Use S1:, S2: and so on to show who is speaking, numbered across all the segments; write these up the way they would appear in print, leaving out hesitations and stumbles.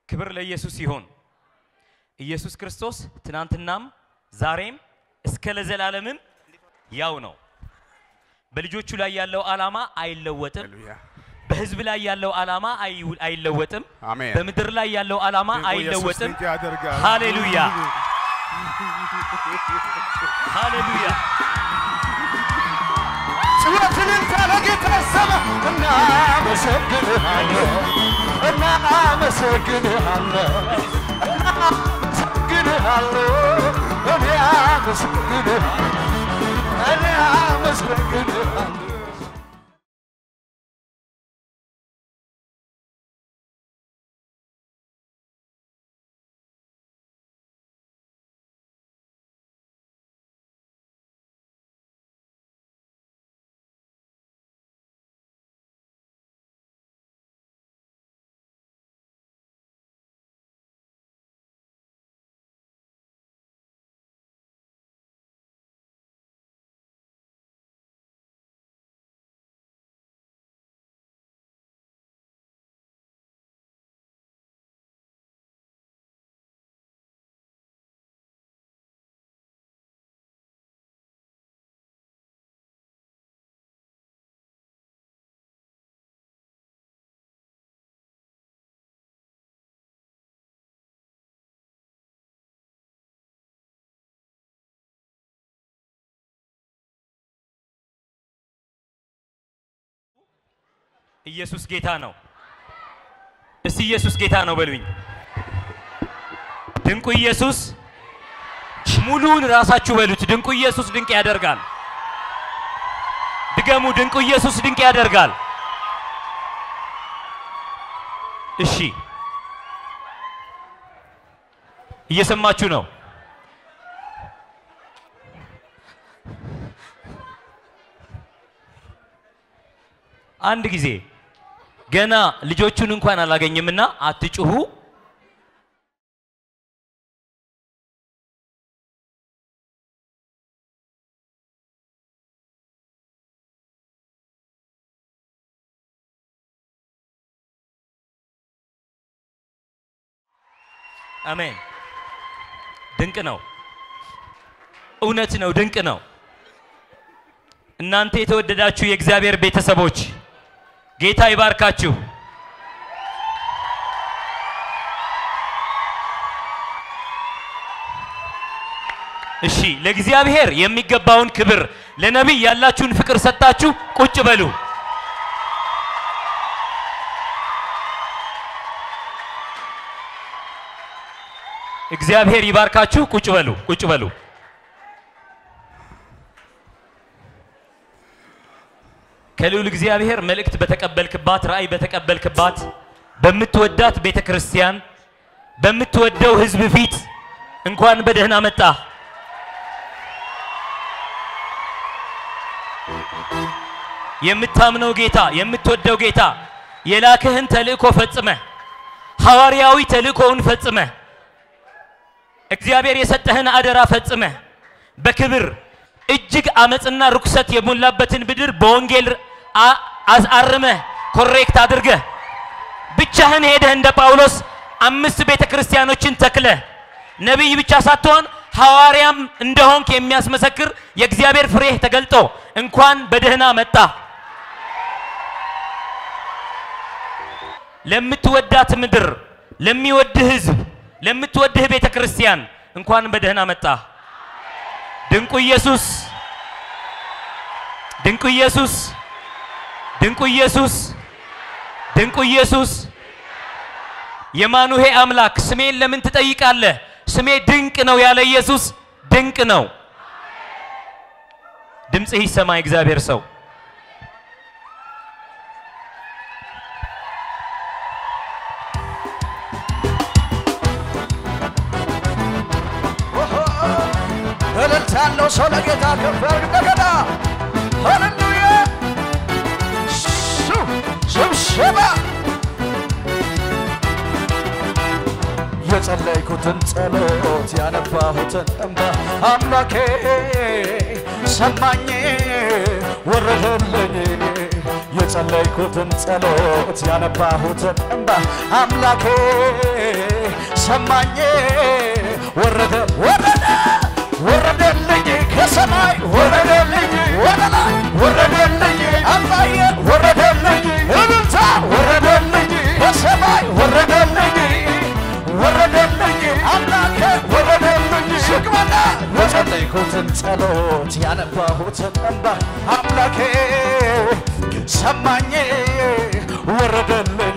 S1: ክብር ለኢየሱስ ይሁን ኢየሱስ ክርስቶስ ትናንትናም ዛሬም እስከ ለዘላለምም ያው ነው በልጆቹ ላይ ያለው ዓላማ አይለወጥም በህዝብ ላይ ያለው ዓላማ አይለወጥም በመድር ላይ ያለው ዓላማ አይለወጥም ሃሌሉያ ሃሌሉያ
S2: ጽዮንን ታለጌታ ሰማ እና መሰግንሃለሁ እና መሰግንሃለሁ መሰግንሃለሁ እኔ መሰግንሃለሁ
S1: ኢየሱስ ጌታ ነው እስቲ ኢየሱስ ጌታ ነው በሉኝ ድንቁ ኢየሱስ ሙሉን ራሳችሁ በሉት ድንቁ ኢየሱስ ድንቅ ያደርጋል ድገሙ ድንቁ ኢየሱስ ድንቅ ያደርጋል እሺ እየሰማችሁ ነው አንድ ጊዜ ገና ልጆቹን እንኳን አላገኘምና አትጩሁ አሜን ድንቅ ነው እውነት ነው ድንቅ ነው እናንተ የተወደዳችሁ የእግዚአብሔር ቤተሰቦች ጌታ ይባርካችሁ እሺ ለእግዚአብሔር የሚገባውን ክብር ለነብይ ያላችሁን ፍቅር ሰጣችሁ ቁጭ በሉ እግዚአብሔር ይባርካችሁ ቁጭ በሉ ከልዑል እግዚአብሔር መልእክት በተቀበልክባት ራእይ በተቀበልክባት በምትወዳት ቤተክርስቲያን በምትወደው ህዝብ ፊት እንኳን በደህና መጣ የምታምነው ጌታ የምትወደው ጌታ የላከህን ተልእኮ ፈጽመ ሐዋርያዊ ተልእኮውን ፈጽመ እግዚአብሔር የሰጠህን አደራ ፈጽመ በክብር እጅግ አመጽና ርኩሰት የሞላበትን ብድር በወንጌል አርመ ኮሬክት አድርገ ብቻህን ሄደህ እንደ ጳውሎስ 5 ቤተክርስቲያኖችን ተክለ ነብይ ብቻ ሳትሆን ሐዋርያም እንደሆንክ የሚያስመሰክር የእግዚአብሔር ፍሬ ተገልጦ እንኳን በደህና መጣ ለምትወዳት ምድር ለሚወድህ ህዝብ ለምትወድህ ቤተክርስቲያን እንኳን በደህና መጣ ድንቁ ኢየሱስ ድንቁ ኢየሱስ ድንቁ ኢየሱስ ድንቁ ኢየሱስ የማኑሄ አምላክ ስሜን ለምን ትጠይቃለህ ስሜ ድንቅ ነው ያለ ኢየሱስ ድንቅ ነው ድምጽህ ይሰማ እግዚአብሔር ሰው
S2: እልልታለሁ ሰው ለጌታ ከፈር እንደገና ሃሌሉያ ስብሰባ የጸለይኩትን ጸሎት ያነባሁትን እንባ አምላኬ ሰማኝ ወረደልኝ
S3: የጸለይኩትን ጸሎት ያነባሁትን እንባ አምላኬ ሰማኝ ወረደልኝ ከሰማይ ወረደልኝ ወደ ላይ ወረደልኝ አባዬ ወረደልኝ እልልታ ወረደልኝ ከሰማይ ወረደልኝ አምላኬ ወረደልኝ ሽክመና የጸለይኩትን ጸሎት ያነባሁትን እንባ አምላኬ ሰማኝ ወረደልኝ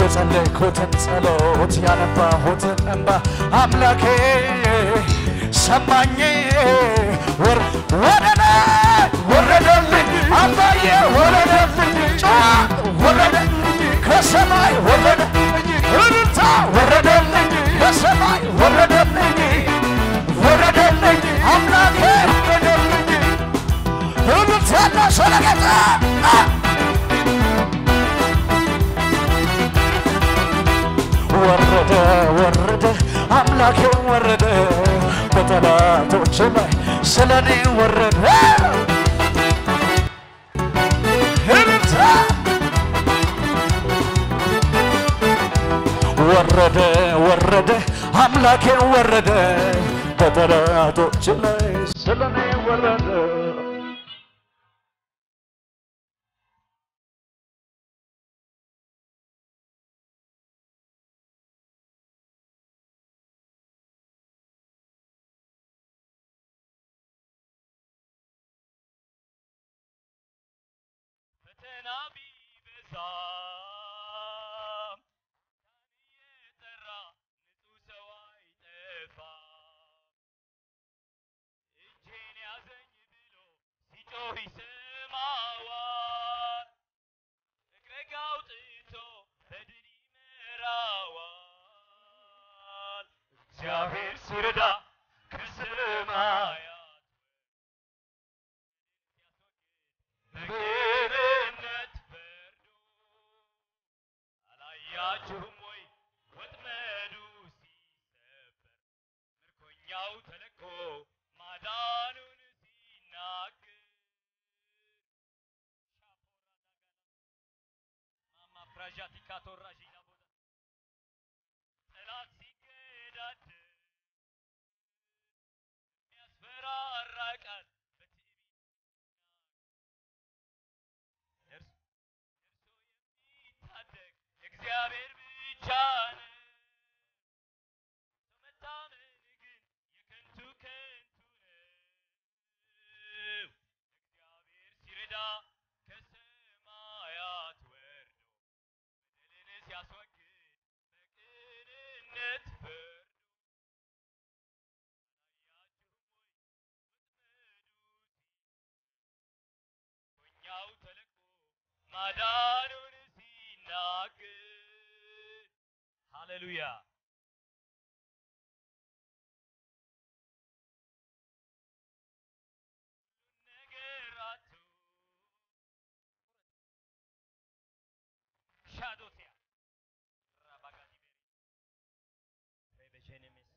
S3: የጸለይኩትን ጸሎት ያነባሁትን እንባ አምላኬ ሰማኝ ወረደልኝ አባዬ ወረደልኝ ወረደልኝ ከሰማይ ወረደልኝ እልልታ ወረደልኝ ከሰማይ ወረደልኝ አምላኬ ወረደልኝ እልልታና ሰለገታ ወረደ አምላኬ ወረደ በጠላቶቼ ላይ ስለኔ ወረደ ወረደ አምላኬ ወረደ በጠላቶቼ ላይ ስለኔ ወረደ
S1: እግዚአብሔር ሲረዳ ከሰማያት በቅንነት ፈርዶ አላያችሁም ወይ ወጥመዱ ሲሰበር ምርኮኛው ተለቆ ማዳኑን ሲናገር ማማ ፍራጃቲካ ቶራጂ ጠላት ሲገዳደር የሚያስፈራራ ቃል በትዕቢት የሚታደግ እግዚአብሔር ብቻ ነው። መታመን ግን የከንቱ ነው። እግዚአብሔር ሲረዳ ከሰማያት ወርዶ በደልን ሲያስወግድ በቅንነት ፈርዶ አላያችሁም ወይ ወጥመዱ ተለቆ ማዳኑን ሲናገር ሃሌሉያ ነገራቱ ሻዶቲያ ራባጋዲ ሬበጀነሚስ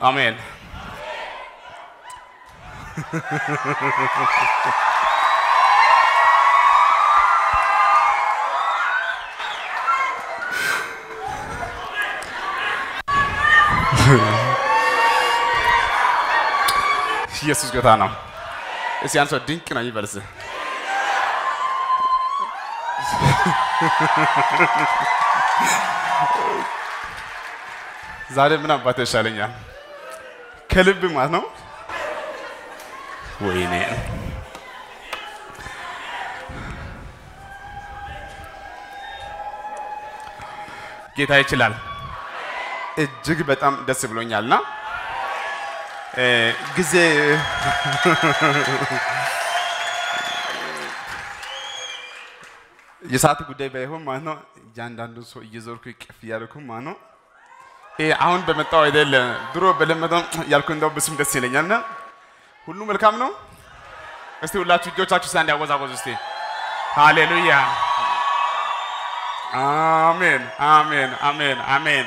S4: አሜን ኢየሱስ ጌታ ነው። እስኪ አንተ ድንቅ ነው ይበልስ። ዛሬ ምን አባቴ ይሻለኛል ከልብ ማለት ነው። ወይኔ ጌታ ይችላል። እጅግ በጣም ደስ ብሎኛልና ጊዜ የሰዓት ጉዳይ ባይሆን ማለት ነው እያንዳንዱ ሰው እየዞርኩ ይቅፍ እያልኩ ማለት ነው አሁን በመጣው አይደለ ድሮ በለመደው ያልኩ እንደው በስም ደስ ይለኛልና ሁሉ መልካም ነው። እስቲ ሁላችሁ እጆቻችሁ ሳንድ ያወዛወዙ እስቲ ሃሌሉያ አሜን አሜን አሜን አሜን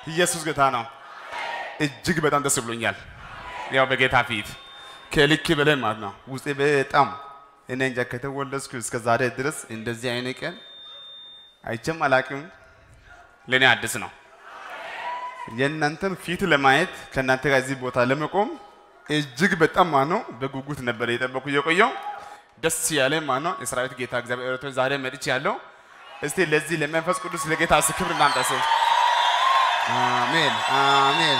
S4: ኢየሱስ ጌታ ነው። እጅግ በጣም ደስ ብሎኛል። ያው በጌታ ፊት ከልክ በላይ ማለት ነው። ውስጤ በጣም እኔ እንጃ ከተወለድኩ እስከ ዛሬ ድረስ እንደዚህ አይነት ቀን አይቼም አላቅም። ለኔ አዲስ ነው። የእናንተን ፊት ለማየት ከእናንተ ጋር እዚህ ቦታ ለመቆም እጅግ በጣም ማለት ነው በጉጉት ነበር የጠበቁ የቆየው። ደስ ያለ ማለት ነው የሰራዊት ጌታ እግዚአብሔር ረድቶኝ ዛሬ መጥቻለሁ። እስቲ ለዚህ ለመንፈስ ቅዱስ ለጌታ ክብር እናምጣ። አሜን አሜን።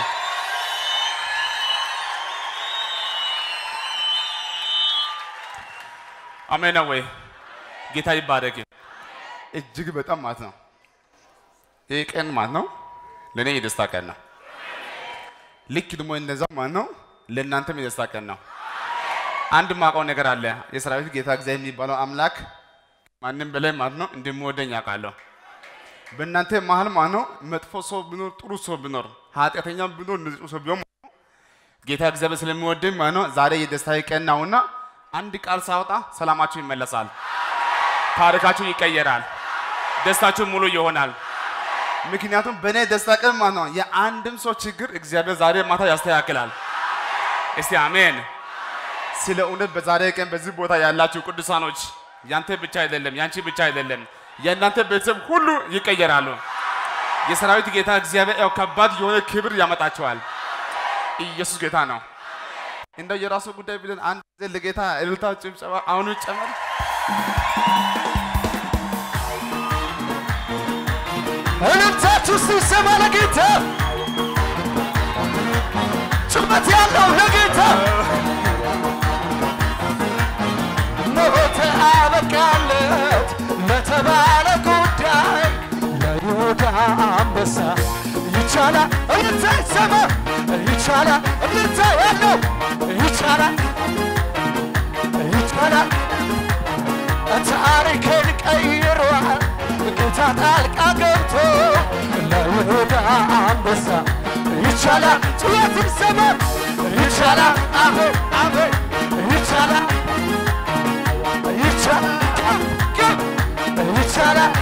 S4: አሜን ወይ ጌታ ይባረክ። እጅግ በጣም ማለት ነው ይሄ ቀን ማለት ነው ለኔ የደስታ ቀን ነው። ልክ ደግሞ እንደዛ ማለት ነው ለእናንተም የደስታ ቀን ነው። አንድ ማውቀው ነገር አለ። የሰራዊት ጌታ እግዚአብሔር የሚባለው አምላክ ማንም በላይ ማለት ነው እንደምወደኝ አውቃለሁ። በእናንተ መሀል ማለት ነው መጥፎ ሰው ቢኖር ጥሩ ሰው ቢኖር ኃጢአተኛ ቢኖር ንጹህ ሰው ቢሆን ጌታ እግዚአብሔር ስለሚወደኝ ማለት ነው ዛሬ የደስታዬ ቀን ነውና አንድ ቃል ሳወጣ ሰላማችሁ ይመለሳል፣ ታሪካችሁ ይቀየራል፣ ደስታችሁ ሙሉ ይሆናል። ምክንያቱም በእኔ ደስታ ቀን ማለት ነው የአንድም ሰው ችግር እግዚአብሔር ዛሬ ማታ ያስተካክላል። እስቲ አሜን። ስለ እውነት በዛሬ ቀን በዚህ ቦታ ያላችሁ ቅዱሳኖች ያንተ ብቻ አይደለም ያንቺ ብቻ አይደለም የእናንተ ቤተሰብ ሁሉ ይቀየራሉ። የሰራዊት ጌታ እግዚአብሔር ያው ከባድ የሆነ ክብር ያመጣቸዋል። ኢየሱስ ጌታ ነው። እንደው የራሱ ጉዳይ ብለን አንድ ጊዜ ለጌታ እልልታ ጭብጨባ አሁን ይጨመር።
S3: እልልታችሁ ሲሰማ ለጌታ ጭመት ያለው ለጌታ ሞት አበቃለት ለተባለ ጉዳይ ለይሁዳ አንበሳ ይቻላል እልልታ ይሰማ ይቻላል እልልታ ያለው ይቻላል ይቻላል ታሪክን ቀይሯል ጌታ ጣልቃ ገብቶ ለይሁዳ አንበሳ ይቻላል ጩኸት ይሰማ ይቻላል አሜን አሜን ይቻላል ይቻላል ይቻላል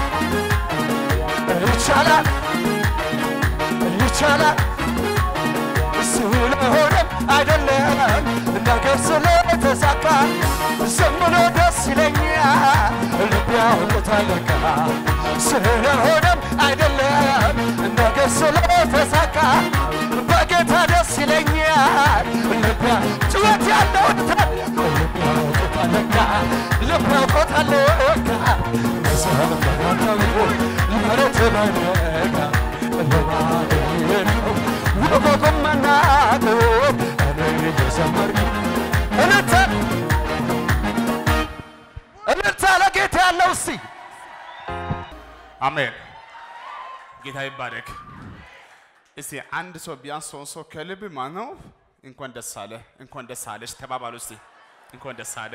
S3: ይቻላል ይቻላል ስለሆነም አይደለም ነገር ስለተሳካ ዝም ብሎ ደስ ይለኛል ልቤ ያውቆታል ለካ ስለሆነም አይደለም ነገር ስለተሳካ በጌታ ደስ ይለኛል ልቤ ጩኸት ያለው ልቤ ያውቆታል ለካ ልቤ ያውቆታል ለካ መሰረታው ለረት ባይነካ ለማደረው ወጎጎመናቶ እኔ የዘመርኩ እልልታ ለጌታ ያለው እስቲ
S4: አሜን። ጌታ ይባረክ። እስቲ አንድ ሰው ቢያንስ ሰው ከልብ ማለት ነው እንኳን ደስ አለ እንኳን ደስ አለሽ ተባባሉ። እስቲ እንኳን ደስ አለ።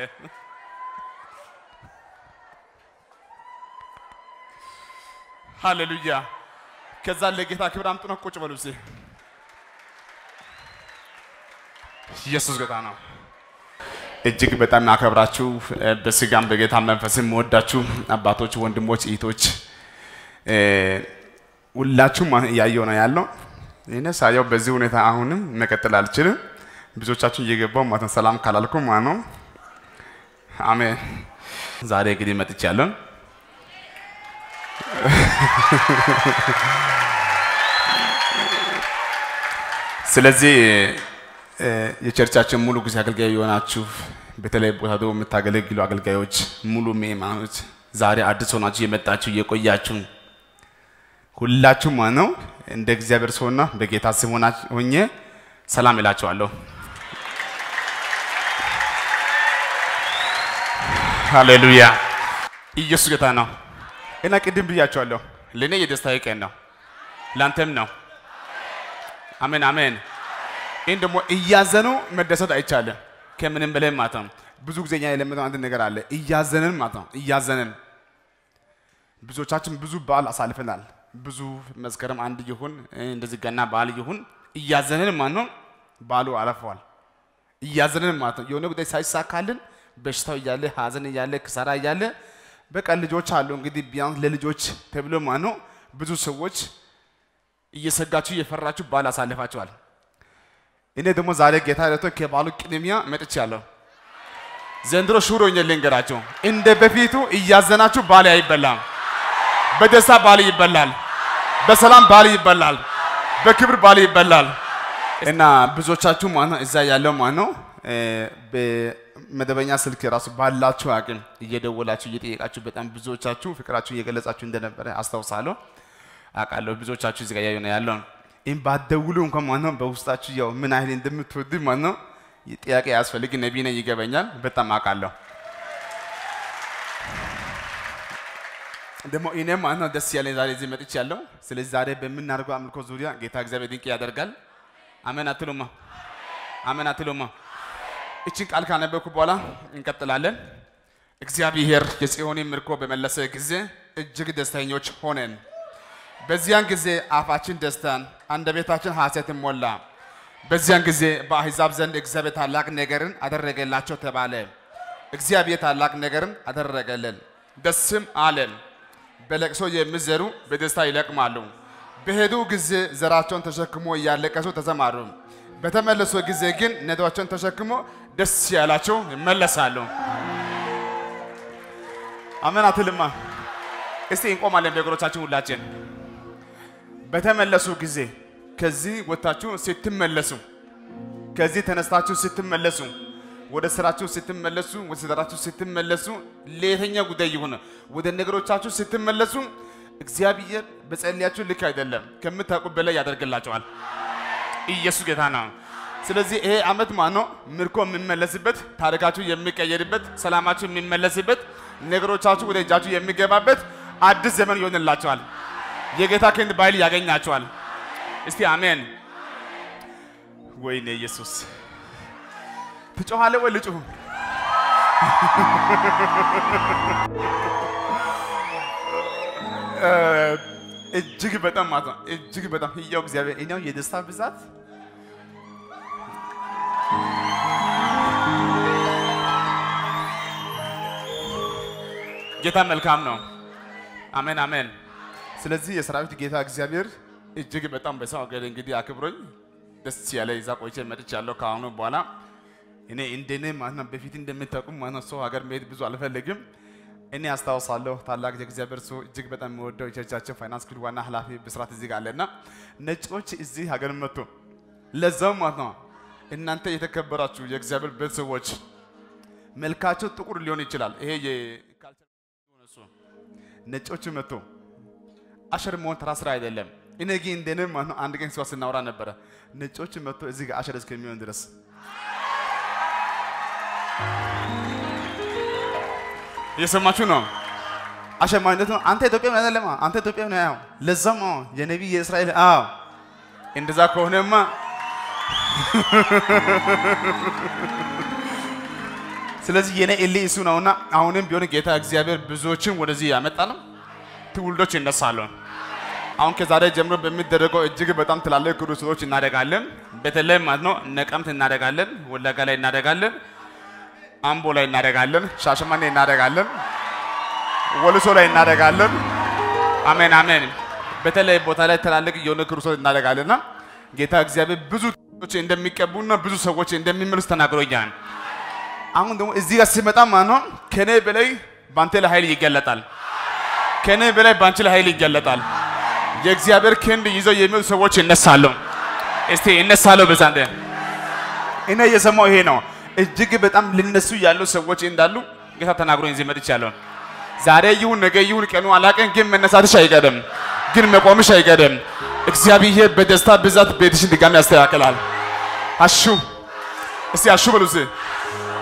S4: ሃሌሉያ። ከዛ ለጌታ ክብር አምጡና ቁጭ በሉ እስቲ። ኢየሱስ ጌታ ነው። እጅግ በጣም አከብራችሁ በስጋም በጌታ መንፈስም ወዳችሁ አባቶች፣ ወንድሞች፣ እህቶች ሁላችሁም ያየው ነው ያለው። እኔ ሳየው በዚህ ሁኔታ አሁንም መቀጠል አልችልም። ብዙዎቻችሁ እየገባው ማለት ሰላም ካላልኩ ማለት ነው። አሜን። ዛሬ እንግዲህ መጥቻለሁ። ስለዚህ የቸርቻችን ሙሉ ጊዜ አገልጋይ የሆናችሁ በተለይ ቦታ ደግሞ የምታገለግሉ አገልጋዮች ሙሉ ምእመናኖች ዛሬ አዲስ ሆናችሁ የመጣችሁ የቆያችሁ ሁላችሁ ማለት ነው እንደ እግዚአብሔር ሰውና በጌታ ስም ሆኜ ሰላም እላችኋለሁ። ሃሌሉያ። ኢየሱስ ጌታ ነው። እና ቅድም ብያችኋለሁ ለኔ የደስታዬ ቀን ነው፣ ላንተም ነው። አሜን አሜን። ይሄን ደግሞ እያዘኑ መደሰት አይቻልም። ከምንም በላይ ማለት ነው ብዙ ጊዜ እኛ የለመደው አንድ ነገር አለ። እያዘንን ማለት ነው እያዘንን ብዙዎቻችን ብዙ በዓል አሳልፈናል። ብዙ መስከረም አንድ ይሁን እንደዚህ ገና በዓል ይሁን እያዘንን ማለት ነው በዓሉ አለፈዋል። እያዘንን ማለት ነው የሆነ ጉዳይ ሳይሳካልን በሽታው እያለ ሀዘን እያለ ክሳራ እያለ በቃ ልጆች አሉ እንግዲህ ቢያንስ ለልጆች ተብሎ ማለት ነው ብዙ ሰዎች እየሰጋችሁ እየፈራችሁ ባል አሳልፋችኋል። እኔ ደግሞ ዛሬ ጌታ ረድቶ ከባሉ ቅድሚያ መጥቻለሁ። ዘንድሮ ሹሮኝ ልንገራችሁ እንደ በፊቱ እያዘናችሁ ባል አይበላም። በደስታ ባል ይበላል፣ በሰላም ባል ይበላል፣ በክብር ባል ይበላል። እና ብዙዎቻችሁ ማነው እዛ ያለው ማነው በመደበኛ ስልክ ራሱ ባላችሁ አቅም እየደወላችሁ እየጠየቃችሁ በጣም ብዙዎቻችሁ ፍቅራችሁ እየገለጻችሁ እንደነበረ አስታውሳለሁ። አቃለሁ ብዙዎቻችሁ እዚህ ጋር ያለው ኢን ባደውሉ እንኳን ማነው በውስጣችሁ ያው ምን አይል እንደምትወዱ ማነው ጥያቄ ያስፈልግ ነብይ ነኝ ይገበኛል በጣም አቃለሁ። ደግሞ እኔም ማነው ደስ ያለኝ ዛሬ እዚህ መጥቻለሁ። ስለዚህ ዛሬ በምናደርገው አምልኮ ዙሪያ ጌታ እግዚአብሔር ድንቅ ያደርጋል። አሜን አትሉማ? አሜን አትሉማ? እቺን ቃል ካነበብኩ በኋላ እንቀጥላለን። እግዚአብሔር የጽዮንን ምርኮ በመለሰ ጊዜ እጅግ ደስተኞች ሆነን በዚያን ጊዜ አፋችን ደስታን አንደበታችን ሐሴትን ሞላ። በዚያን ጊዜ በአሕዛብ ዘንድ እግዚአብሔር ታላቅ ነገርን አደረገላቸው ተባለ። እግዚአብሔር ታላቅ ነገርን አደረገልን ደስም አለን። በለቅሶ የሚዘሩ በደስታ ይለቅማሉ። በሄዱ ጊዜ ዘራቸውን ተሸክሞ እያለቀሱ ተዘማሩ። በተመለሱ ጊዜ ግን ነዶአቸውን ተሸክሞ ደስ ያላቸው ይመለሳሉ። አሜን አትልማ? እስቲ እንቆማለን በእግሮቻችን ሁላችን። በተመለሱ ጊዜ ከዚህ ወጣችሁ ስትመለሱ ከዚህ ተነስታችሁ ስትመለሱ ወደ ስራችሁ ስትመለሱ ወደ ስራችሁ ስትመለሱ ለየተኛ ጉዳይ ይሁን ወደ ነገሮቻችሁ ስትመለሱ እግዚአብሔር በጸልያችሁ ልክ አይደለም ከምታውቁ በላይ ያደርግላችኋል። ኢየሱስ ጌታ ነው። ስለዚህ ይሄ አመት ማነው ምርኮ የሚመለስበት ታሪካችሁ የሚቀየርበት ሰላማችሁ የሚመለስበት ነገሮቻችሁ ወደ እጃችሁ የሚገባበት አዲስ ዘመን ይሆንላችኋል። የጌታ ክንድ ባይል ያገኛችኋል። እስቲ አሜን። ወይኔ ኢየሱስ ትጮሃለ ወይ ልጩህ? እጅግ በጣም ማለት ነው እጅግ በጣም ይያው እግዚአብሔር እኛው የደስታ ብዛት ጌታ መልካም ነው። አሜን አሜን። ስለዚህ የሰራዊት ጌታ እግዚአብሔር እጅግ በጣም በሰው ሀገር እንግዲህ አክብሮኝ ደስ ያለ ይዛ ቆይቼ መጥቻለሁ። ከአሁኑ በኋላ እኔ እንደኔ ማለት በፊት እንደምታውቁ ማለት ሰው ሀገር መሄድ ብዙ አልፈልግም። እኔ አስታውሳለሁ ታላቅ የእግዚአብሔር ሰው እጅግ በጣም የሚወደው የቸርቻችን ፋይናንስ ክፍል ዋና ኃላፊ ብስራት እዚህ ጋር አለና ነጮች እዚህ ሀገር መጥቶ ለዛው ማለት ነው እናንተ የተከበራችሁ የእግዚአብሔር ቤተሰቦች መልካቸው ጥቁር ሊሆን ይችላል። ይሄ የካልቸር ነው። ነጮች መጥቶ አሸር መሆን ተራ ስራ አይደለም። እኔ ግን እንደኔ ማለት ነው አንድ ቀን ሰው ስናወራ ነበረ ነጮች መጥቶ እዚህ ጋር አሸር እስከሚሆን ድረስ የሰማችሁ ነው። አሸር ማለት ነው አንተ ኢትዮጵያዊ አይደለም አንተ ኢትዮጵያዊ ነው ያው ለዛም የነብይ የእስራኤል እንደዛ ከሆነማ ስለዚህ የኔ ኤሊ እሱ ነውና አሁንም ቢሆን ጌታ እግዚአብሔር ብዙዎችን ወደዚህ ያመጣል። ትውልዶች ይነሳሉ። አሁን ከዛሬ ጀምሮ በሚደረገው እጅግ በጣም ትላልቅ ክሩሶች እናደርጋለን። በተለይ ማለት ነው ነቀምት እናደርጋለን፣ ወለጋ ላይ እናደርጋለን፣ አምቦ ላይ እናደርጋለን፣ ሻሸመኔ እናደርጋለን፣ ወልሶ ላይ እናደርጋለን። አሜን አሜን። በተለይ ቦታ ላይ ትላልቅ የሆነ ክሩሶች እናደርጋለንና ጌታ እግዚአብሔር ብዙ ሰዎች እንደሚቀቡና ብዙ ሰዎች እንደሚመለሱ ተናግሮኛል። አሁን ደግሞ እዚህ ጋር ሲመጣ ማለት ነው ከኔ በላይ ባንተ ላይ ኃይል ይገለጣል። ከኔ በላይ ባንቺ ላይ ኃይል ይገለጣል። የእግዚአብሔር ክንድ ይዘው የሚመጡ ሰዎች ይነሳሉ። እስቲ ይነሳሉ በዛንተ እኔ የሰማው ይሄ ነው። እጅግ በጣም ሊነሱ ያሉ ሰዎች እንዳሉ ጌታ ተናግሮኝ እዚህ መጥቻለሁ። ዛሬ ይሁን ነገ ይሁን ቀኑ አላቀን፣ ግን መነሳትሽ አይቀርም፣ ግን መቆምሽ አይቀርም። እግዚአብሔር በደስታ ብዛት ቤትሽን ድጋሚ ያስተካክላል። አሹ እስቲ አሹ በሉስ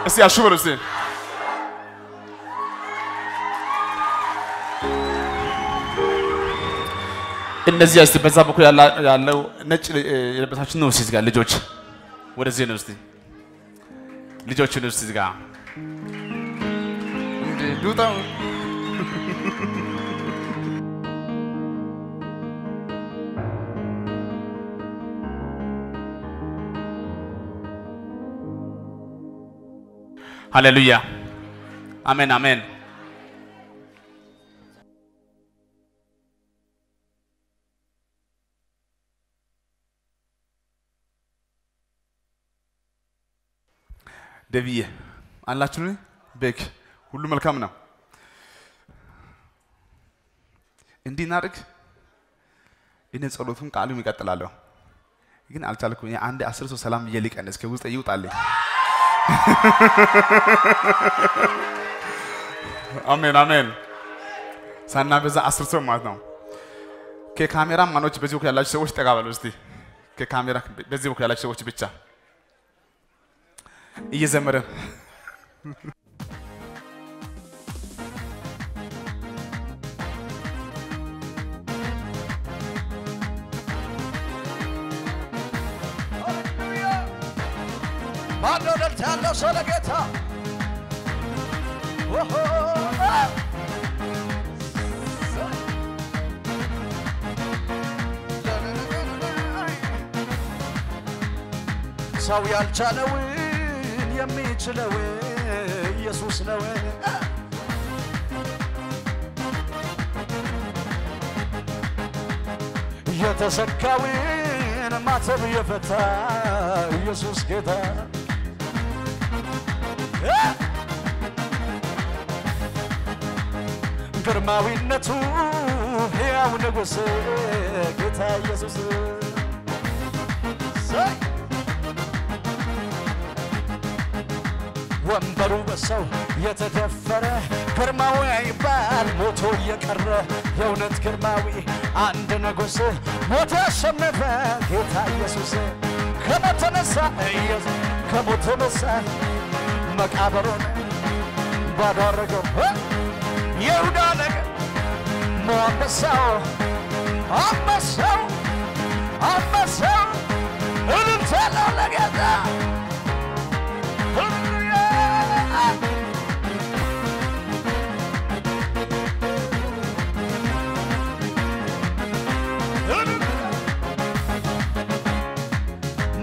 S4: እስቲ አሹ በሉስ እነዚህ እስቲ በዛ በኩል ያለው ነጭ የለበሳችሁ ነው። እስቲ ጋር ልጆች ወደዚህ ነው። እስቲ ልጆች ነው። እስቲ ጋር እንዴ ዱታው ሃሌሉያ አሜን አሜን። ደብዬ አላችሁ በክ ሁሉ መልካም ነው እንዲናርግ እኔ ጸሎቱን ቃሉን ይቀጥላለሁ ግን አልቻልኩም አንድ 10 ሰው ሰላም ይልቀንስ ከውስጥ ይውጣልኝ አሜን አሜን ሳና በዛ 10 ሰው ማለት ነው ከካሜራ ማኖች በዚህ ወክ ያላችሁ ሰዎች ተጋባሉ እስቲ ከካሜራ በዚህ ወክ ያላችሁ ሰዎች ብቻ እየዘመረን
S2: ማነው ደልታ ያለው ሰው ለጌታ ሰው ያልቻለውን የሚችለው ኢየሱስ ነው የተሰካውን ማተብ የፈታ ኢየሱስ ጌታ ግርማዊነቱ ሕያው ንጉሥ ጌታ ኢየሱስ ወንበሩ በሰው የተደፈረ ግርማዊ አይባል ሞቶ የቀረ የእውነት ግርማዊ አንድ ንጉሥ ሞት ያሸነፈ ጌታ ኢየሱስ ከሞት ተነሳ ኢየሱስ ከሞት ተነሳ መቃብሩን ባዶ አደረገው ይሁዳ ነገር አንበሳው እልልታ ነው ለጌታ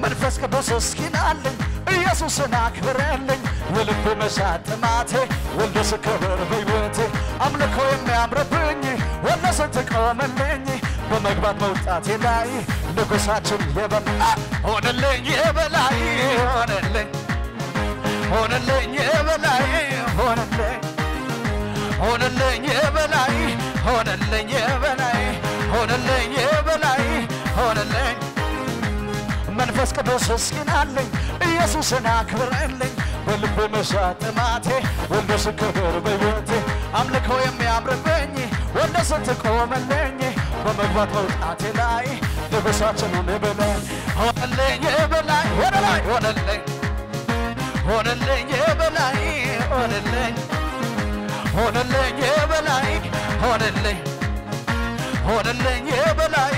S2: መንፈስ ቅዱስ እስኪናልኝ ኢየሱስን አክብረልኝ የልብ መሻት ጥማቴ ወልደ ስከበር በሕይወቴ አምልኮ የሚያምርብኝ ወልደ ስትቆምልኝ በመግባት መውጣቴ ላይ ንጉሣችን የበላ ሆነልኝ የበላይ ሆነልኝ የበላይ ሆነልኝ የበላይ ሆነልኝ መንፈስ ቅዱስ እስኪናልኝ ኢየሱስን አክብረልኝ በልብ መሻት ጥማቴ ወልደ ስከበር በሕይወቴ አምልኮ የሚያምርብኝ ወልደ ስትቆምልኝ በመግባት መውጣቴ ላይ ንጉሣችን የበላይ ሆነልኝ የበላይ ሆነልኝ የበላይ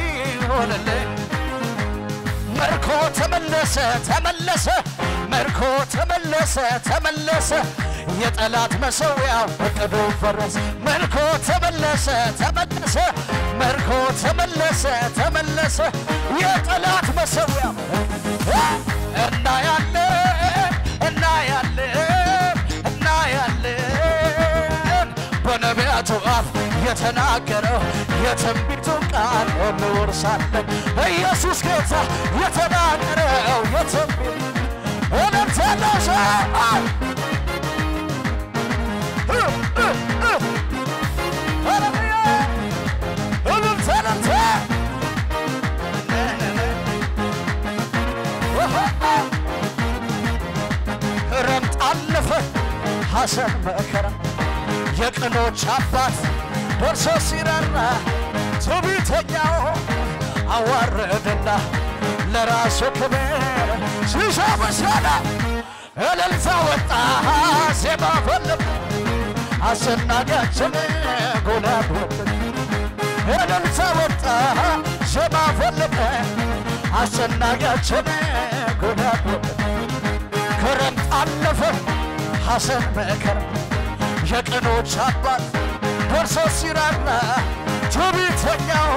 S2: መርኮ ተመለሰ የጠላት መሰዊያው በቅዱ ፈረሰ መርኮ ተመለሰ የጠላት መሰዊያው እናያለን በነቢያቱ አፍ የተናገረው የትንቢቱን ቃል እንወርሳለን ኢየሱስ ጌታ የተናገረው የትንቢት እውነተኛው ክረምት አለፈ ሐዘን መከራ የቅኖች አባት ደርሶ ሲራራ ትዕቢተኛው አዋረደና ለራሱ ክብር ሲሻ ምስጋና እልልታ ወጣ ዜማ ፈለቀ አስናጋችን ጎዳት ወጣ እልልታ ወጣ ዜማ ፈለቀ አስናጋችን ጎዳት ወጣ ክረምት አለፈ ሐዘን መከራ የቅኖች አባት ደርሶ ሲራራ ትዕቢተኛው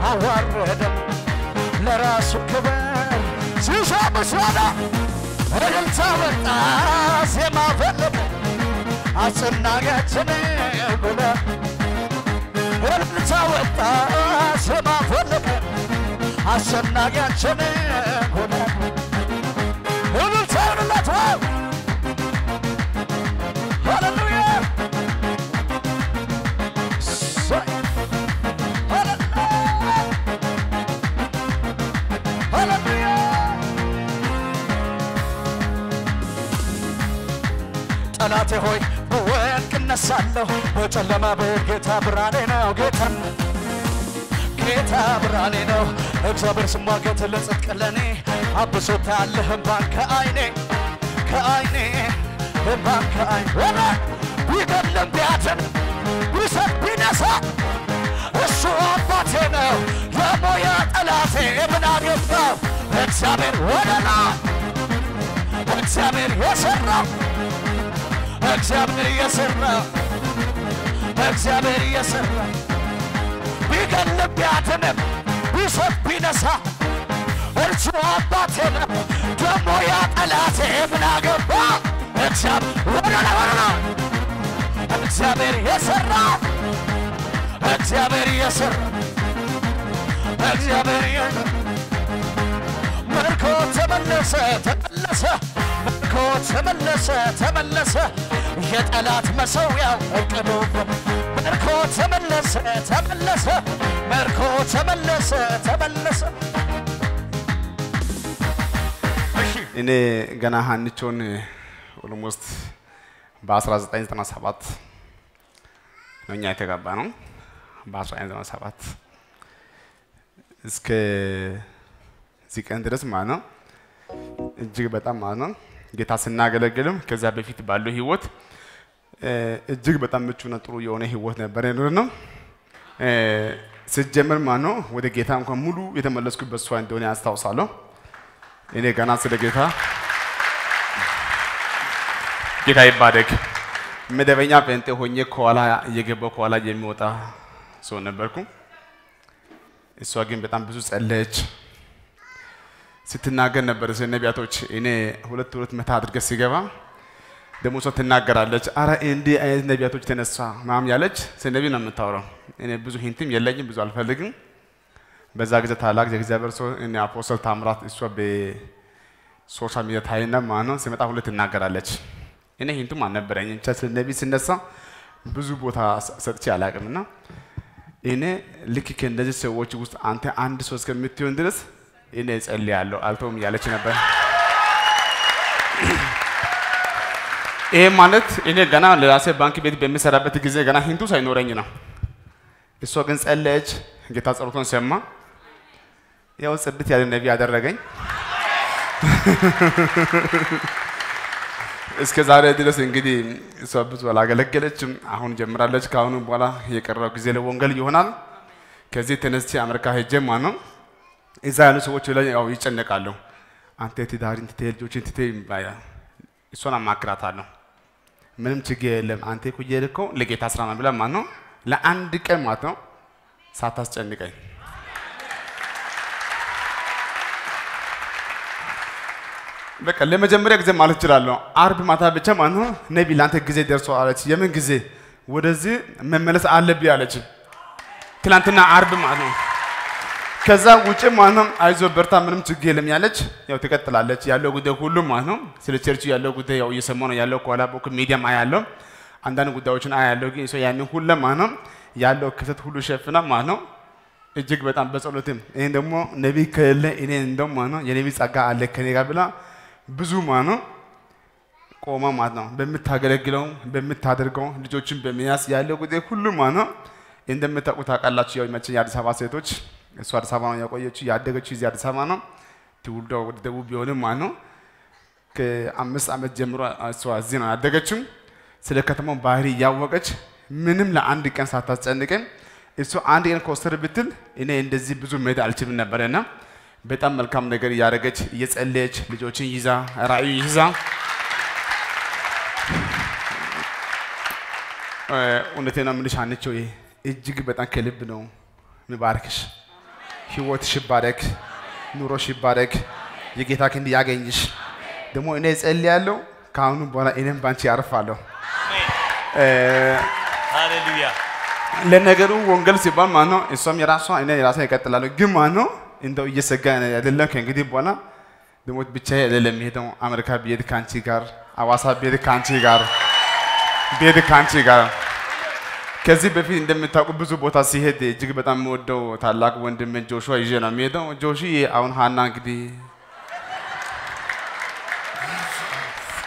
S2: አዋረደን ለራሱ ክብር ሲሻ ምስጋና እልልታ ወጣ ዜማ ፈለቀ አስናጋችን ጎዳት እልልታ ወጣ ዜማ ፈለቀ አስናጋችን ጎዳት እልልታ
S3: ሆይ ብወድቅ እነሳለሁ በጨለማ በጌታ ብርሃኔ ነው ጌታ ብርሃኔ ነው እግዚአብሔር ስሟገት ለጽድቅ ለኔ አብሶታለህ እምባን ከዓይኔ እምባን ከዓይኔ ቢገድልም ቢያድን ቢሰጥ ቢነሳ እሱ አባቴ ነው የሞያ ጠላቴ ምን አገባው እግዚአብሔር ወደላ እግዚአብሔር የሰራው ቢገድልም ቢያድንም ቢሰጥ ቢነሳ እርሱ አባቴ ነው ደሞ ያ ጠላቴ ምን አገባው እግዚአብሔር ወደላ እግዚአብሔር የሰራው ምርኮ ተመለሰ የጠላት መሠዊያው እቅዱ ምርኮ ተመለሰ
S4: እኔ ገና ሀንቾን ኦልሞስት በ1997 ነው እኛ የተጋባ ነው በ1997 እስከ ዚቀን ድረስ ማለት ነው እጅግ በጣም ማለት ነው ጌታ ስናገለግልም ከዛ በፊት ባለው ህይወት እጅግ በጣም ምቹና ጥሩ የሆነ ህይወት ነበር ነው ሲጀመር ማለት ነው ወደ ጌታ እንኳን ሙሉ የተመለስኩበት ሰው እንደሆነ ያስታውሳለሁ እኔ ገና ስለ ጌታ ይባረክ መደበኛ ጴንጤ ሆኜ ከኋላ እየገባሁ ከኋላ የሚወጣ ሰው ነበርኩ እሷ ግን በጣም ብዙ ጸለየች ስትናገር ነበር ነቢያቶች እኔ ሁለት መታ አድርገ ሲገባ ደሞ ሰው ትናገራለች አረ እንዴ አይነት ነቢያቶች ተነሳ ማም ያለች ስለነቢ ነው የምታወራው እኔ ብዙ ሂንትም የለኝም ብዙ አልፈልግም በዛ ጊዜ ታላቅ የእግዚአብሔር ሰው እኔ አፖስቶል ታምራት እሷ በሶሻል ሚዲያ ታይና ማነው ሲመጣ ሁለት ትናገራለች እኔ ሂንቱም አልነበረኝም ስለነቢ ሲነሳ ብዙ ቦታ ሰጥቼ አላቅምና እኔ ልክ ከእንደዚህ ሰዎች ውስጥ አንተ አንድ ሰው እስከምትሆን ድረስ እኔ ጸልያለሁ አልተውም ያለች ነበር ይሄ ማለት እኔ ገና ለራሴ ባንክ ቤት በሚሰራበት ጊዜ ገና ሂንቱ ሳይኖረኝ ነው እሷ ግን ጸለየች ጌታ ጸሎቷን ሰማ ያው ጽድት ያለ ነብይ ያደረገኝ እስከ ዛሬ ድረስ እንግዲህ እሷ ብዙ አላገለገለችም አሁን ጀምራለች ካሁን በኋላ የቀረው ጊዜ ለወንጌል ይሆናል ከዚህ ተነስቼ አሜሪካ ሄጄ ማለት ነው እዛ ያሉ ሰዎች ላይ ያው ይጨነቃሉ አንተ ትዳርን ልጆችን ይባያ እሷን አማክራታለሁ ምንም ችግር የለም አንተ እኮ የልከው ለጌታ ስራ ነው ብላ ማለት ነው ለአንድ ቀን ማለት ነው ሳታስጨንቀኝ በቃ ለመጀመሪያ ጊዜ ማለት ይችላልው አርብ ማታ ብቻ ማለት ነው ነቢ ላንተ ጊዜ ደርሷል አለች የምን ጊዜ ወደዚህ መመለስ አለብኝ አለች ትላንትና አርብ ማለት ነው ከዛ ውጪ ማለት ነው አይዞ በርታ ምንም ችግር የለም ያለች ያው ትቀጥላለች ያለው ጉዳይ ሁሉ ማለት ነው ስለ ቸርቹ ያለው ጉዳይ ያው እየሰማው ነው ያለው ኮላ ቦክ ሚዲያም አያለው አንዳንድ ጉዳዮችን አያለው ግን እሱ ያንን ሁሉ ማለት ነው ያለው ክፍተት ሁሉ ሸፍና ማለት ነው እጅግ በጣም በጸሎትም ይሄን ደግሞ ነቢ ከለ እኔ እንደም ማለት ነው የነቢ ጸጋ አለ ከኔ ጋር ብላ ብዙ ማለት ነው ቆማ ማለት ነው በመታገለግለው በመታደርገው ልጆችን በሚያስ ያለው ጉዳይ ሁሉ ማለት ነው እንደምታውቁት አቃላችሁ ያው መቼ የአዲስ አበባ ሴቶች እሷ አዲስ አበባ ነው ያቆየችው ያደገችው እዚህ አዲስ አበባ ነው ትውልዷ ወደ ደቡብ ቢሆንም ማለት ነው ከ5 ዓመት ጀምሮ እሷ እዚህ ነው ያደገችው ስለ ከተማው ባህሪ ያወቀች ምንም ለአንድ ቀን ሳታስጨንቀን እሱ አንድ ቀን ኮስተር ብትል እኔ እንደዚህ ብዙ መሄድ አልችልም ነበርና በጣም መልካም ነገር ያደረገች እየጸለየች ልጆችን ይዛ ራእይ ይዛ እውነቴን ነው የምልሽ አንቺ እጅግ በጣም ከልብ ነው ምባርክሽ ህይወትሽ ይባረክ ኑሮሽ ይባረክ የጌታ ክንድ ያገኝሽ ደግሞ እኔ ጸልያለሁ ካሁኑ በኋላ እኔም ባንቺ ያርፋለሁ
S1: ሃሌሉያ
S4: ለነገሩ ወንጌል ሲባል ማለት ነው እሷም የራሷ እኔ የራሴ ይቀጥላለሁ ግን ማለት ነው እንደው እየሰጋ አይደለም ከእንግዲህ በኋላ ደግሞ ብቻ አይደለም ሄደው አሜሪካ ቢሄድ ካንቺ ጋር አዋሳ ቢሄድ ካንቺ ጋር ከዚህ በፊት እንደምታውቁ ብዙ ቦታ ሲሄድ እጅግ በጣም ወደው ታላቅ ወንድም ጆሹዋ ይዤ ነው የሚሄደው ጆሺ አሁን ሃና እንግዲህ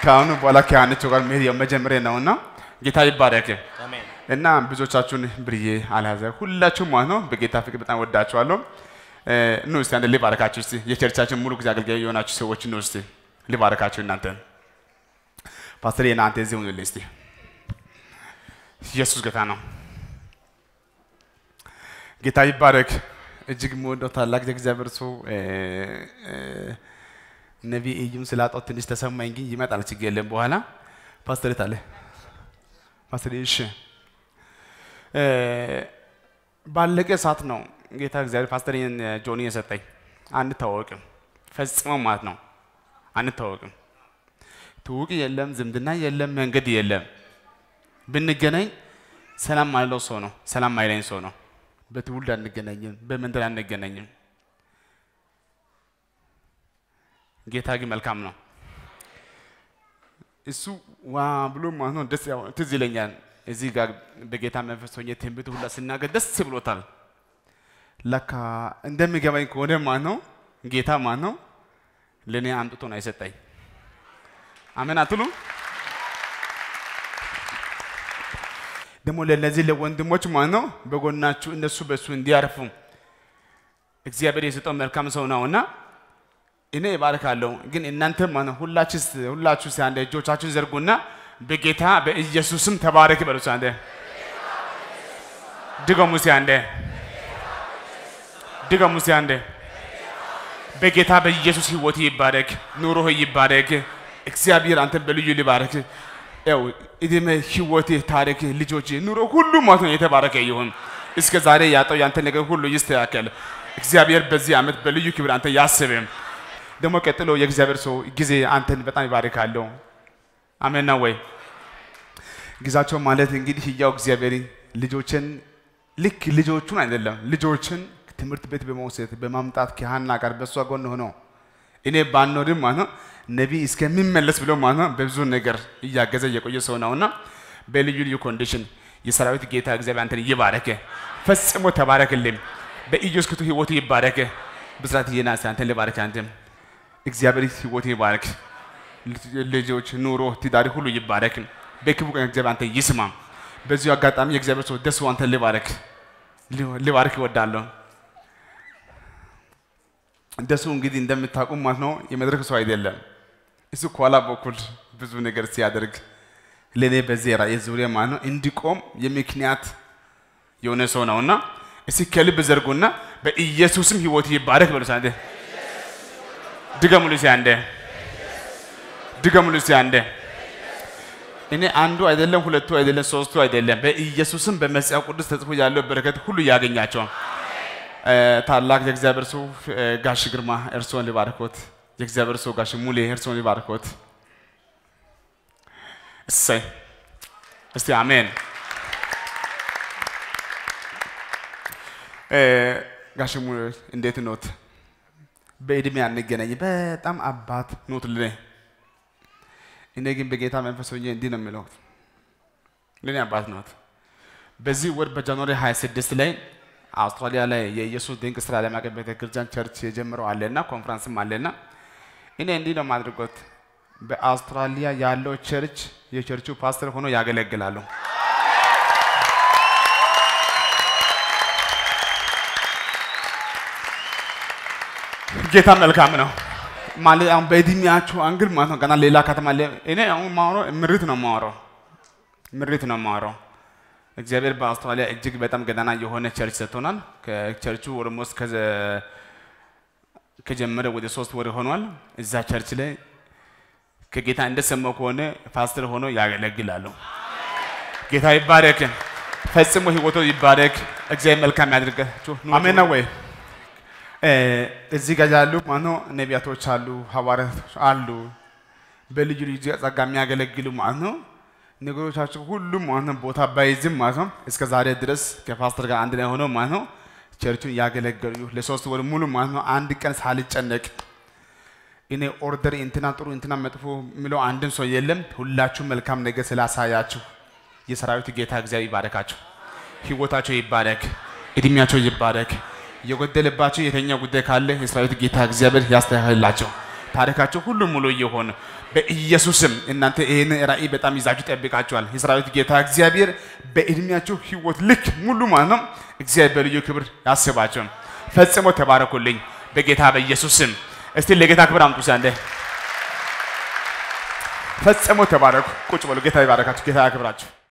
S4: ካሁን በኋላ ከአንቺው ጋር መሄድ የመጀመሪያ ነውና ጌታ ይባረክ።
S1: አሜን።
S4: እና ብዙዎቻችሁን ብርዬ አላዘ ሁላችሁም ማለት ነው በጌታ ፍቅር በጣም ወዳችኋለሁ። ኑ እስቲ አንድ ልባርካችሁ እስቲ የቸርቻችን ሙሉ ጊዜ አገልጋይ የሆናችሁ ሰዎች ኑ እስቲ ልባርካችሁ እናንተ ፓስተር የናንተ እዚህ ሁኑልኝ እስቲ። ኢየሱስ ጌታ ነው። ጌታ ይባረክ። እጅግ የምወደው ታላቅ የእግዚአብሔር ሰው ነቢይ ኢዩን ስላጣው ትንሽ ተሰማኝ፣ ግን ይመጣል ችግር የለም። በኋላ ፓስተር ታለ ፓስተር እሺ ባለቀ ሰዓት ነው ጌታ እግዚአብሔር ፓስተርን ጆኒ የሰጠኝ። አንተዋወቅም ፈጽሞ ማለት ነው አንተዋወቅም። ትውውቅ የለም፣ ዝምድና የለም፣ መንገድ የለም። ብንገናኝ ሰላም ማለው ሰው ነው፣ ሰላም ማይለኝ ሰው ነው። በትውልድ አንገናኝም፣ በመንደር አንገናኝም። ጌታ ግን መልካም ነው። እሱ ዋ ብሎ ማለት ነው ደስ ያው ትዝ ይለኛል። እዚህ ጋር በጌታ መንፈስ ሆኜ ትንቢት ሁላ ስናገር ደስ ብሎታል። ለካ እንደሚገባኝ ከሆነ ማለት ነው ጌታ ማለት ነው ለኔ አምጥቶ ነው የሰጠኝ። አሜን አትሉ? ደግሞ ለነዚህ ለወንድሞች ማለት ነው በጎናችሁ እነሱ በሱ እንዲያርፉ እግዚአብሔር የሰጠው መልካም ሰው ነውና እኔ እባርካለሁ። ግን እናንተ ማለት ሁላችሁ ሲያንደ እጆቻችሁን ዘርጉና በጌታ በኢየሱስም ተባረክ በሉ። ሲያንደ ድገሙ። ሲያንደ በጌታ በኢየሱስ ህይወት ይባረክ፣ ኑሮ ይባረክ። እግዚአብሔር አንተ በልዩ ሊባረክ። ያው እድሜ ህይወት ታሪክ ልጆች ኑሮ ሁሉ ማለት ነው የተባረከ ይሁን። እስከ ዛሬ ያጣው ያንተ ነገር ሁሉ ይስተካከል። እግዚአብሔር በዚህ ዓመት በልዩ ክብር አንተ ያስብም። ደግሞ ቀጥሎ የእግዚአብሔር ሰው ጊዜ አንተን በጣም ይባርካለሁ። አሜን ነው ወይ? ጊዜያቸው ማለት እንግዲህ ያው እግዚአብሔር ልጆችን ልክ ልጆቹን አይደለም ልጆችን ትምህርት ቤት በመውሰድ በማምጣት ከሃና ጋር በሷ ጎን ሆኖ እኔ ባኖርም ማለት ነው ነቢይ እስከሚመለስ ብሎ ማለት ነው በብዙ ነገር እያገዘ የቆየ ሰው ነውና በልዩ ልዩ ኮንዲሽን የሰራዊት ጌታ እግዚአብሔር አንተን ይባረክ። ፈጽሞ ተባረክልኝ። በኢየሱስ ክርስቶስ ህይወት ይባረክ። ብስራት የናስ አንተን ልባረክ። አንተም እግዚአብሔር ህይወት ይባረክ። ልጆች ኑሮ ትዳር ሁሉ ይባረክ። በክቡ ቀን እግዚአብሔር አንተ ይስማ። በዚሁ አጋጣሚ የእግዚአብሔር ሰው ደስ አንተን ልባረክ ይወዳለሁ። ደሱ እንግዲህ እንደምታውቁ ማለት ነው የመድረክ ሰው አይደለም። እሱ ከኋላ በኩል ብዙ ነገር ሲያደርግ ለኔ በዚህ ራእይ ዙሪያ ማለት ነው እንዲቆም የምክንያት የሆነ ሰው ነውና እስኪ ከልብ ዘርጉና በኢየሱስም ህይወት ይባረክ በሉ። ሳንደ ድገሙልኝ ሲያንደ እኔ አንዱ አይደለም ሁለቱ አይደለም ሶስቱ አይደለም በኢየሱስም በመጽሐፍ ቅዱስ ተጽፎ ያለው በረከት ሁሉ ያገኛቸው። ታላቅ የእግዚአብሔር ሰው ጋሽ ግርማ እርሶን ሊባርኮት። የእግዚአብሔር ሰው ጋሽ ሙሌ እርሶን ሊባርኮት። እሰይ እስቲ አሜን። ጋሽ ሙሌ እንዴት ኖት? በእድሜ አንገናኝ፣ በጣም አባት ኖት ለኔ። እኔ ግን በጌታ መንፈስ ሆኜ እንዲህ ነው የሚለው ለኔ አባት ኖት። በዚህ ወር በጃንዋሪ 26 ላይ አውስትራሊያ ላይ የኢየሱስ ድንቅ ስራ ለማቀበል ቤተክርስቲያን ቸርች የጀመረው አለና ኮንፈረንስም አለና እኔ እንዲህ ነው ማድረጎት በአውስትራሊያ ያለው ቸርች የቸርቹ ፓስተር ሆኖ ያገለግላሉ። ጌታ መልካም ነው ማለት አሁን በእድሜያችሁ አንግል ማለት ነው ገና ሌላ ከተማ እኔ አሁን ማወራው ምሪት ነው ማወራው። እግዚአብሔር በአውስትራሊያ እጅግ በጣም ገናና የሆነ ቸርች ሰጥቶናል። ከቸርቹ ኦልሞስት ከጀመረ ወደ 3 ወር ሆኗል። እዛ ቸርች ላይ ከጌታ እንደሰማው ከሆነ ፓስተር ሆኖ ያገለግላሉ። ጌታ ይባረክ። ፈጽሞ ህይወቱ ይባረክ። እግዚአብሔር መልካም ያድርጋችሁ። አሜን ነው ወይ? እዚህ ጋር ያሉ ማነው ነቢያቶች አሉ፣ ሐዋርያቶች አሉ፣ በልዩ ልዩ ጸጋ የሚያገለግሉ ማለት ነው። ነገሮቻቸው ሁሉም ማለት ቦታ ባይዝም ማለት ነው እስከ ዛሬ ድረስ ከፓስተር ጋር አንድ ላይ ሆነው ማለት ነው ቸርቹን ያገለገሉ ለ3 ወር ሙሉ ማለት ነው። አንድ ቀን ሳልጨነቅ እኔ ኦርደር እንትና ጥሩ እንትና መጥፎ የሚለው አንድም ሰው የለም። ሁላችሁ መልካም ነገር ስላሳያችሁ የሰራዊት ጌታ እግዚአብሔር ይባረካችሁ። ህይወታቸው ይባረክ፣ እድሜያቸው ይባረክ። የጎደለባቸው የተኛ ጉዳይ ካለ የሰራዊት ጌታ እግዚአብሔር ያስተካክልላቸው። ታሪካችሁ ሁሉ ሙሉ ይሁን በኢየሱስም እናንተ ይሄን ራእይ በጣም ይዛችሁ ጠብቃችኋል የሰራዊት ጌታ እግዚአብሔር በእድሜያችሁ ህይወት ልክ ሙሉ ማለት ነው እግዚአብሔር በልዩ ክብር ያስባችሁ ፈጽሞ ተባረኩልኝ በጌታ በኢየሱስም እስቲ ለጌታ ክብር አምጡ ዘንድ ፈጽሞ ተባረኩ ቁጭ በሉ ጌታ ይባርካችሁ ጌታ ያክብራችሁ